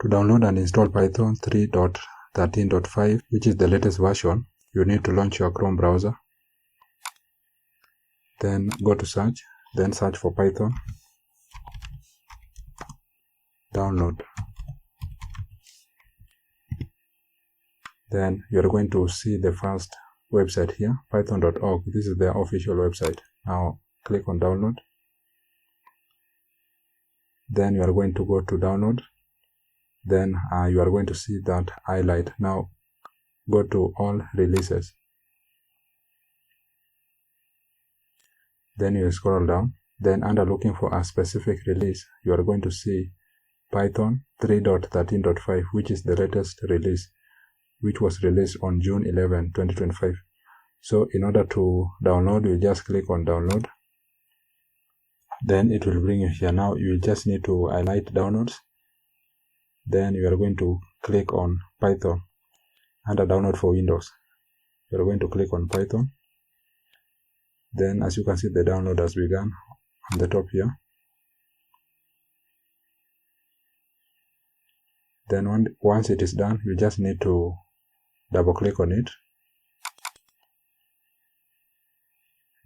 To download and install Python 3.13.5, which is the latest version, you need to launch your Chrome browser. Then go to search, then search for Python. Download. Then you're going to see the first website here, python.org. This is their official website. Now click on download. Then you are going to go to download. Then you are going to see that highlight. Now go to all releases. Then you scroll down. Then under looking for a specific release, you are going to see Python 3.13.5, which is the latest release, which was released on June 11, 2025. So in order to download, you just click on download. Then it will bring you here. Now you just need to highlight downloads. Then you are going to click on Python under download for Windows. You are going to click on Python. Then as you can see, the download has begun on the top here. Then once it is done, you just need to double click on it.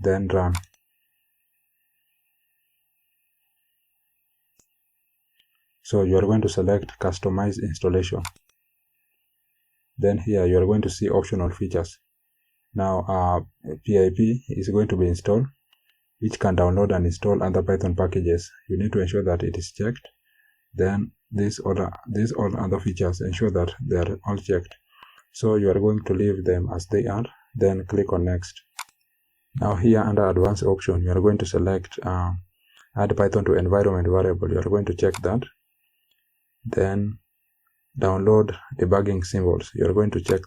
Then run. So you are going to select customize installation. Then here you are going to see optional features. Now pip is going to be installed, which can download and install other Python packages. You need to ensure that it is checked. Then these all other features, ensure that they are all checked. So you are going to leave them as they are. Then click on next. Now here under advanced option, you are going to select add Python to environment variable. You are going to check that. Then download debugging symbols. You are going to check.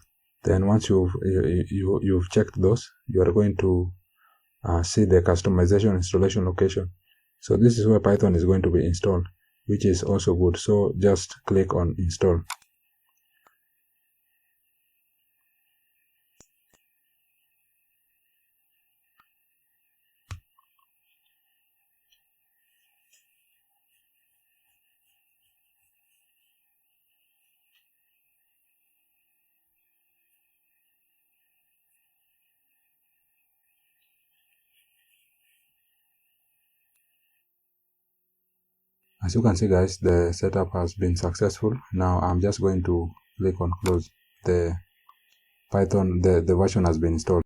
Then once you've checked those, you are going to see the customization installation location. So this is where Python is going to be installed, which is also good. So just click on install. As you can see guys, the setup has been successful. Now I'm just going to click on close. The Python, the version has been installed.